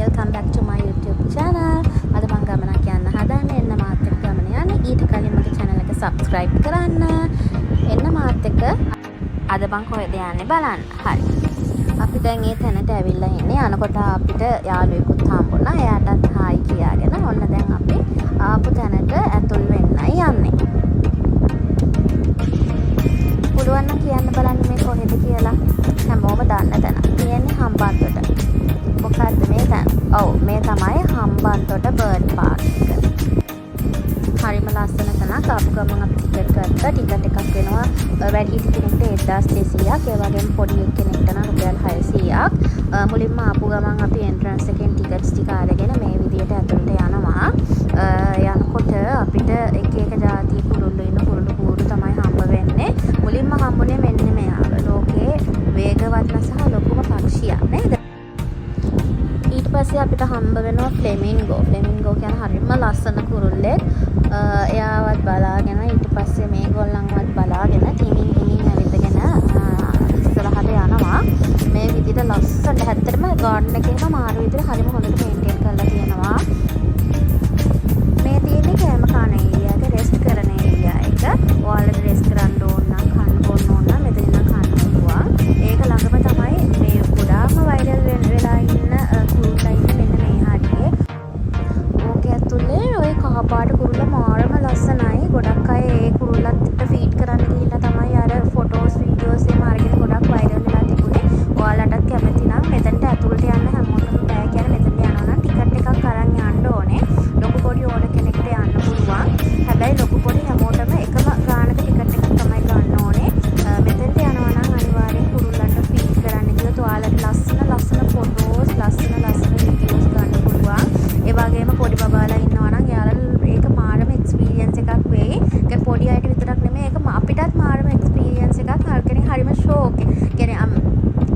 welcome back to my YouTube channel. අද මම ගමනක් යන්න හදන්නේ. එන්න මාත් එක්ක ගමන යන්න. ඊට කලින් මගේ channel එක subscribe කරන්න. එන්න මාත් එක්ක අද මම කොහෙද යන්නේ බලන්න. හරි. අපි දැන් මේ තැනට ඇවිල්ලා ඉන්නේ. යනකොට අපිට යාළුවෙකුත් හම්බුණා. එයාටත් hi කියාගෙන ඔන්න දැන් අපි ආපු තැනට ඇතුල් වෙන්නයි යන්නේ. පුළුවන් නම් කියන්න බලන්න මේ කොහෙද කියලා. හැමෝම දන්න තැන. තියෙන්නේ හම්බන්තොට. මොකද්ද මේ තැන? ඔව් මේ තමයි හම්බන්තොට බර්ඩ් පාර්ක් එක. හරිම ලස්සන තැනක්. ආපු ගමන් අපි ටිකට් ගත්තා. ටිකට් එකක් වෙනවා වැඩිහිටි කෙනෙක්ට 1200ක්. ඒ වගේම පොඩි කෙනෙක්ට නම් රුපියල් 600ක්. මුලින්ම ආපු ගමන් අපි එන්ට්‍රන්ස් එකෙන් ටිකට්ස් ටික අරගෙන මේ විදියට ඇතුළට යනවා. යනකොට අපිට එක එක ජාතිය කුරුල්ලෝ ඉන්න කුරුළු කූරු තමයි හම්බ වෙන්නේ. මුලින්ම හම්බුනේ මෙන්න මෙයාව. ලෝකේ වේගවත්ම සහ ලොකුම පක්ෂියා නේද? ඊට පස්සේ අපිට හම්බ වෙනවා ෆ්ලෙමින්ගෝ. ෆ්ලෙමින්ගෝ කියන්නේ හරිම ලස්සන කුරුල්ලෙක්. එයාවත් බලාගෙන ඊට පස්සේ මේගොල්ලන්වත් බලාගෙන ටිමින් ඇවිදගෙන ඉස්සරහට යනවා. මේ විදිහට ලස්සන හැත්තටම ගාඩන් එකේම මාරු විදිහට හරිම හොඳට මේන්ටේන් කරලා තියෙනවා. මේ තියෙන්නේ කෑම කන ඒරියා එක, රෙස්ට් කරන ඒරියා එක. ඔයාලට රෙස්ට් කරන්න ඕන නම් කන්න බොන්න ඕන නම් මෙතන ඉඳන් කන්න පුළුවන්. ඒක ළඟම තමයි මේ ගොඩාක්ම වෛරල් වෙලා ඉන්න කුරුල්ලා ඉන්න මෙන්න මේ හරියේ. ඕකේ ඇතුලේ ওই කහපාට කුරුල්ලා මාරම ලස්සනයි. ගොඩක් අය ඒ කුරුල්ලන්ට ෆීඩ් කරන්න ගිහිල්ලා තමයි අර ෆොටෝස් වීඩියෝස් එහෙම අරගෙන ගොඩක් වෛරල් වෙලා තිබුණේ. ඔයාලටත් කැමති නම් මෙතනට ඇතුළට යන්න හැමෝටම බෑ. කියන්නේ මෙතන යනවා නම් ටිකට් එකක් අරන් යන්න ඕනේ. ලොකු පොඩි ඕන කෙනෙක්ට යන්න පුළුවන්. හැබැයි ලොකු පොඩි හැමෝටම එකම ගානක ටිකට් එකක් තමයි ගන්න ඕනේ. මෙතනට යනවා නම් අනිවාර්යෙන් කුරුල්ලන්ට ෆීඩ් කරන්න ගියොත් ඔයාලට ලස්සන ෆොටෝස් ලස්සන වීඩියෝස් ගන්න පුළුවන්. ඒ වගේම පොඩි බබාලා ඉන්නවා නම් යාළුවෝ ඒක මාරම එක්ස්පීරියන්ස් එකක් වෙයි. ඒක පොඩි අයට විතරක් නෙමෙයි ඒක අපිටත් මාරම එක්ස්පීරියන්ස් එකක්. හරිම ෂෝක්. කියන්නේ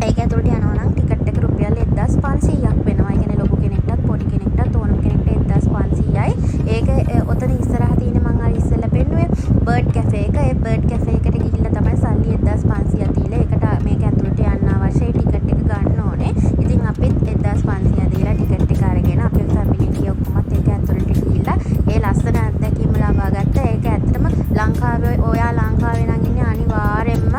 ඒක ඇතුළට යනවා නම් ටිකට් එක රුපියල් 1500ක් වෙනවා. ඒ කියන්නේ ලොකු කෙනෙක්ටත් පොඩි කෙනෙක්ටත් ඕනම කෙනෙක්ට 1500යි. ඒක ඔතන ඉස්සරහ තියෙන මම අර ඉස්සෙල්ලා පෙන්නුවේ බර්ඩ් කැෆේ එක. ඒ බර්ඩ් කැෆේ එකට ගිහිල්ලා තමයි සල්ලි 1500 දීලා ඒකට මේක ඇතුළට යන්න අවශ්‍ය ටිකට් එක ගන්න ඕනේ. ඉතින් අපිත් 1500 දීලා ටිකට් එක අරගෙන අපේ ෆැමිලි එක ඔක්කොමත් ඒක ඇතුළට ගිහිල්ලා ඒ ලස්සන අත්දැකීම ලබා ගත්තා. ඒක ඇත්තටම ඔයා ලංකාවේ නම් ඉන්නේ අනිවාර්යෙන්ම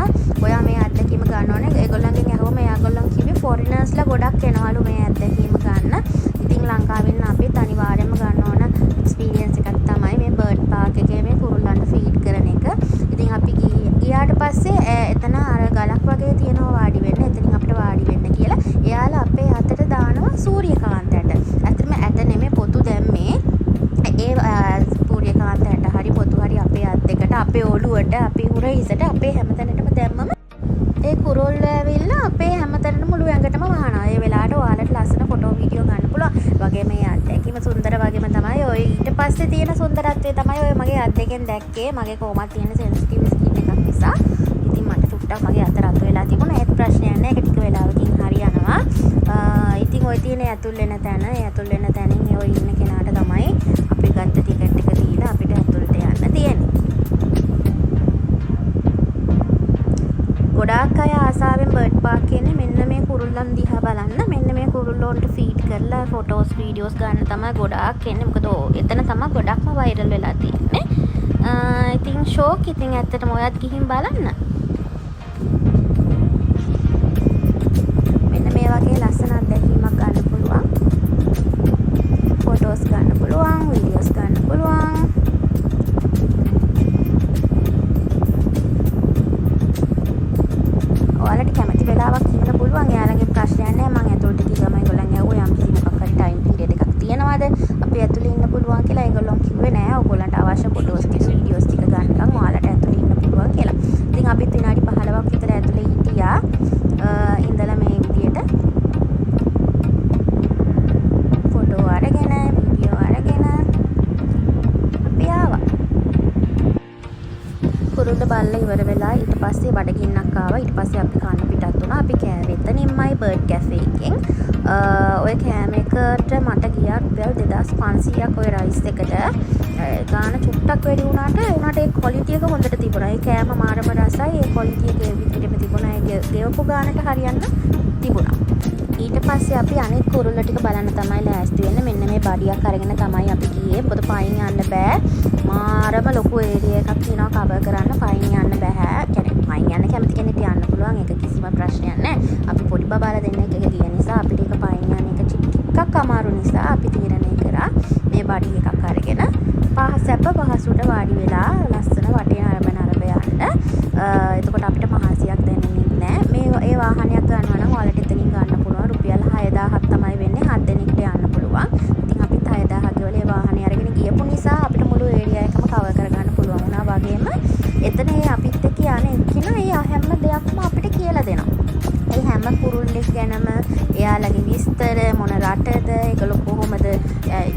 ඔයා මේ අත්දැකීම ගන්න ඕනේ. ඒගොල්ලන්ගෙන් අහුවම එයාගොල්ලන් කිව්වේ ෆොරිනර්ස්ලා ගොඩක් එනවලු මේ අත්දැකීම ගන්න. ඉතින් ලංකාවෙන් අපිත් අනිවාර්යෙන්ම ගන්න ඕන එක්ස්පීරියන්ස් එකක් තමයි මේ බර්ඩ් පාර්ක් එකේ මේ කුරුල්ලන්ට ෆීඩ් කරන එක. ඉතින් අපි ගියාට පස්සේ එතන අර ගලක් වගේ තියෙනවා වාඩි වෙන්න. එතනින් අපිට වාඩි වෙන්න කියලා එයාලා අපේ අතට දානවා සූර්යකාන්ත ඇට. ඇත්තටම ඇට නෙමෙයි පොතු දැම්මේ. ඒ සූර්යකාන්ත ඇට හරි පොතු හරි අපේ අත් දෙකට, අපේ ඔළුවට, අපේ උර හිසට, අපේ හැමතැනටම දැම්මම ඒ කුරුල්ලෝ ඇවිල්ලා අපේ හැමතැනටම මුළු ඇඟටම වහනවා. ඒ වෙලාවට ඔයාලට ලස්සන ෆොටෝ වීඩියෝ ගන්න පුළුවන්. වගේ මේ අත්දැකීම සුන්දර වගේම තමයි. ඔය ඊට පස්සේ තියෙන සුන්දරත්වය තමයි ඔය මගේ අත් දෙකෙන් දැක්කේ. මගේ කොහොමද තියෙන සෙන්සිටිව් ස්කින් එකක් නිසා. ඉතින් මට චුට්ටක් මගේ අත රත් වෙලා තිබුණා. ඒත් ප්‍රශ්නයක් නෑ. ඒක ටික වෙලාවකින් හරි යනවා. ඉතින් ඔය තියෙන ඇතුල් වෙන තැන, ඒ ඇතුල් වෙන තැනින් ඔය ඉන්න කෙනාට තමයි අපි ගත්ත ටිකට් එක දීලා අපිට ඇතුළට යන්න තියෙන්නේ. ගොඩාක් අය ආසාවෙන් බර්ඩ් පාර්ක් කියන්නේ මෙන්න මේ කුරුල්ලන් දිහා බලන්න. මෙන්න මේ කුරුල්ලොන්ට ෆීඩ් කරලා ෆොටෝස් වීඩියෝස් ගන්න තමයි ගොඩාක් එන්නේ. මොකද එතන තමයි ගොඩක්ම වෛරල් වෙලා තියෙන්නේ. ඉතින් ෂෝක්. ඉතින් ඇත්තටම ඔයත් ගිහින් බලන්න. මෙන්න මේ වගේ ලස්සන අත්දැකීමක් ගන්න පුළුවන්. ෆොටෝස් ගන්න පුළුවන්, වීඩියෝස් ගන්න පුළුවන්. ඔයාලට කැමති වෙලාවක් ඉන්න පුළුවන්. එයාලගේ ප්‍රශ්නයක් නැහැ. මම ඇතුළට ගිහම ඒගොල්ලන් ඇහුවා යම් කිසි මොකක් හරි ටයිම් පීරියඩ් එකක් තියෙනවද? අපි ඇතුළේ ඉන්න පුළුවන් කියලා. ඒගොල්ලන් කිව්වේ නෑ. ඔයගොල්ලන්ට අවශ්‍ය ෆොටෝස් ටික වීඩියෝස් ටික ගන්නකම් ඔයාලට ඇතුළේ ඉන්න පුළුවන් කියලා. ඉතින් අපිත් විනාඩි 15ක් විතර ඇතුළේ හිටියා. ඉඳලා මේ විදියට ෆොටෝ අරගෙන වීඩියෝ අරගෙන අපි ආවා. කුරුල්ල බල්ල ඉවර වෙලා ඊට පස්සේ බඩගින්නක් ආවා. ඊට පස්සේ අපි කන්න පිටත් වුණා. අපි කෑවේ එතනින්මයි බර්ඩ් කැෆේ එකෙන්. ඔය කෑම එකට මට ගියා රුපියල් 2500ක් ඔය රයිස් එකට. ගාන චුට්ටක් වැඩි වුණාට ඒ ක්වොලිටි එක හොඳට තිබුණා. ඒ කෑම මාරම රසයි. ඒ ක්වොලිටි එක ඒ විදිහටම තිබුණා. ඒ ගෙවපු ගානට හරියන්න තිබුණා. ඊට පස්සේ අපි අනිත් කුරුල්ල ටික බලන්න තමයි ලෑස්ති වෙන්නේ. මෙන්න මේ බඩියක් අරගෙන තමයි අපි ගියේ. මොකද පයින් යන්න බෑ. මාරම ලොකු ඒරියා එකක් තියෙනවා කවර් කරන්න. පයින් යන්න බෑ. කියන්නේ පයින් යන්න කැමති කෙනෙක් යන්න පුළුවන්. ඒක කිසිම ප්‍රශ්නයක් නෑ. අපි පොඩි බබාලා දෙන්නෙක් එක ගිය නිසා අපිට ඒක පයින් යන්න එක ටිකක් අමාරු නිසා අපි තීරණය කරා මේ බඩි එකක් අරගෙන පහසැප පහසුට වාඩි වෙලා ලස්සන වටේ නරඹ යන්න. එතකොට අපිට මහන්සියක් දැනෙන්නේ නැහැ. මේ ඒ වාහනයක් ගන්නවා නම් ඔයාලට එතනින් ගන්න පුළුවන්. රුපියල් 6000ක් තමයි වෙන්නේ. 7 දෙනෙක්ට යන්න පුළුවන්. ඉතින් අපිත් 6000ක් ගෙවලා ඒ වාහනේ අරගෙන ගියපු නිසා අපිට මුළු ඒරියා එකම කවර් කරගන්න පුළුවන් වුණා. වගේම එතන ඒ අපිත් එක්ක යන එක්කිනා ඒ හැම දෙයක්ම අපිට කියලා දෙනවා. ඒ හැම කුරුල්ලෙක් ගැනම එයාලගේ විස්තර මොන රටද, ඒගොල්ලෝ කොහොමද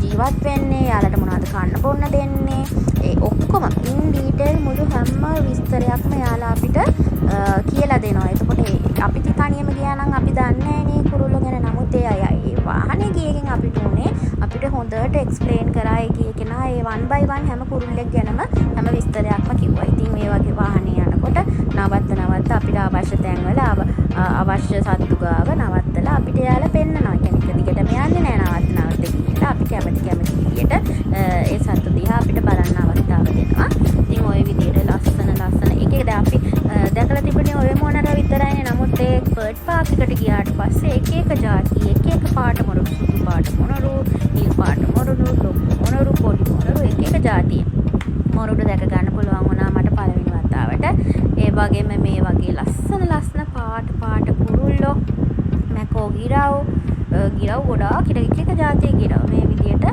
ජීවත් වෙන්නේ, එයාලට මොනවද කන්න බොන්න දෙන්නේ, ඒ ඔක්කොම ඉන් ඩීටේල් මුළු හැම විස්තරයක්ම එයාලා අපිට කියලා දෙනවා. එතකොට අපි තනියම ගියා නම් අපි දන්නේ නැහැ නේ කුරුල්ලෝ ගැන. නමුත් ඒ වාහනේ ගියකින් අපිට උනේ අපිට හොඳට එක්ස්ප්ලেইন කරා ඒ ගිය කෙනා ඒ 1 by 1 හැම කුරුල්ලෙක් ගැනම හැම විස්තරයක්ම කිව්වා. ඉතින් මේ වගේ වාහනේ යනකොට නවත්ත අපිට අවශ්‍ය තැන්වල අවශ්‍ය සත්තු ගාව නවත්තලා අපිට යාලා පෙන්නනවා. කියන්නේ එක දිගටම යන්නේ නැහැ නවත්ත කියලා. අපි කැමති විදියට ඒ සත්තු දිහා අපිට බලන්න අවස්ථාව දෙනවා. ඉතින් ওই විදියට ලස්සන එක දැන් අපි දැකලා තිබුණේ ඔය මොනර විතරයිනේ. නමුත් ඒ බර්ඩ් පාක් එකට ගියාට පස්සේ එක જાති එක පාට මොනරු, සුදු පාට මොනරු, නිල් පාට මොනරු, ලොකු මොනරු, පොඩි මොනරු, එක જાතිය මොනරුද දැක ගන්න පුළුවන් වුණා මට පළවෙනි වතාවට. ඒ වගේම මේ වගේ ලස්සන පාට කුරුල්ලෝ, මැකෝ ගිරව් ගොඩාක් එක જાතිය ගිරව් මේ විදියට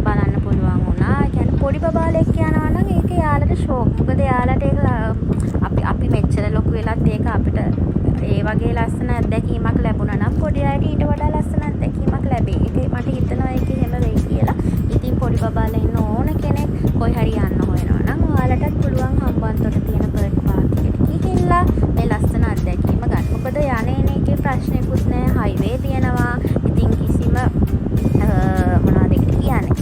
බලන්න පුළුවන් වුණා. කියන්නේ පොඩි බබාලෙක් යනවා නම් ඒක යාලට ෂෝක්. මොකද යාලට ඒක අපි මෙච්චර ලොකු වෙලත් ඒක අපිට ඒ වගේ ලස්සන අත්දැකීමක් ලැබුණා නම් පොඩි අයට ඊට වඩා ලස්සන අත්දැකීමක් ලැබෙයි. ඒක මට හිතෙනවා ඒක එහෙම වෙයි කියලා. ඉතින් පොඩි බබාලා ඉන්න ඕන කෙනෙක් කොයි හරි යන්න හොයනවා නම් ඔයාලටත් පුළුවන් හම්බන්තොට තියෙන බර්ඩ් පාක් එකට ගිහිල්ලා මේ ලස්සන අත්දැකීම ගන්න. මොකද යන්නේ එකේ ප්‍රශ්නයක්වත් නැහැ. හයිවේ තියෙනවා. ඉතින් කිසිම මොනවද ඒකට කියන්නේ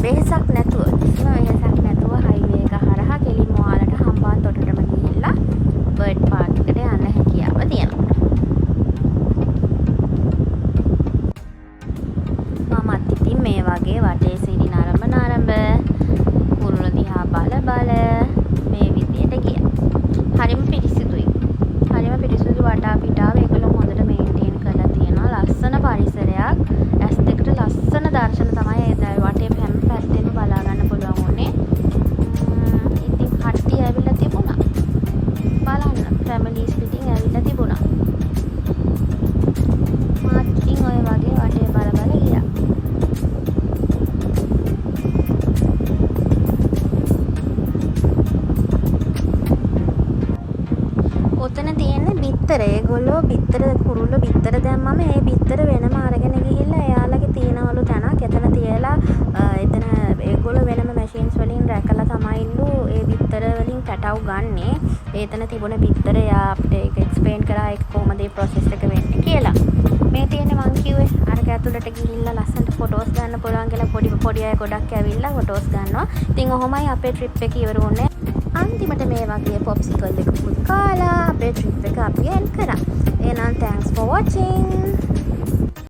වෙහසක් නැතුව හයිවේ එක හරහා කෙලින්ම ඔයාලට හම්බන්තොටටම ගිහිල්ලා බර්ඩ් පාක් එකට යන්න හැකියාව තියෙනවා. මමත් ඉතින් මේ වගේ වටේ සිරි නරඹ කුරුල්ල දිහා බල මේ විදියට ගියා. හරිම පිරිසිදුයි වටා පිටාව ඒකලොම හොඳට මේන්ටේන් කරලා තියෙනවා. ලස්සන පරිසරයක්. ඇස් දෙකට ලස්සන දර්ශන තමයි ඒ වටේ හැම පැත්තෙම බලා ගන්න පුළුවන් උනේ. ඉතින් කට්ටිය ඇවිල්ලා තිබුණා. බලන්න ෆැමිලිස් පිටින් ඇවිල්ලා තිබුණා. මාත් ඉතින් ඔය වගේ වටේ බල ගියා. ඔතන තියෙන්නේ බිත්තර. ඒගොල්ලෝ කුරුල්ලෝ බිත්තර දැම්මම ඒ බිත්තර වෙනම අරගෙන ගිහිල්ලා එයාලගේ තියනවලු තැනක් එතන තියලා එතන ඒගොල්ලෝ වෙනම මැෂින්ස් වලින් රැකලා තමයිලු ඒ බිත්තර වලින් කැටව් ගන්නෙ. එතන තිබුණ බිත්තර එයා අපිට ඒක එක්ස්ප්ලেইন කරා ඒක කොහොමද මේ ප්‍රොසෙස් එක වෙන්නේ කියලා. මේ තියෙන්නේ මං කිව්වේ අරක ඇතුළට ගිහිල්ලා ලස්සනට ෆොටෝස් ගන්න පුළුවන් කියලා පොඩි අය ගොඩක් ඇවිල්ලා ෆොටෝස් ගන්නවා. ඉතින් ඔහොමයි අපේ ට්‍රිප් එක ඉවර වුණේ. අන්තිමට මේ වගේ පොප්සිකල් එකකුත් කාලා අපේ ට්‍රිප් එක අපි එන්ඩ් කරා. එහෙනම් thanks for watching.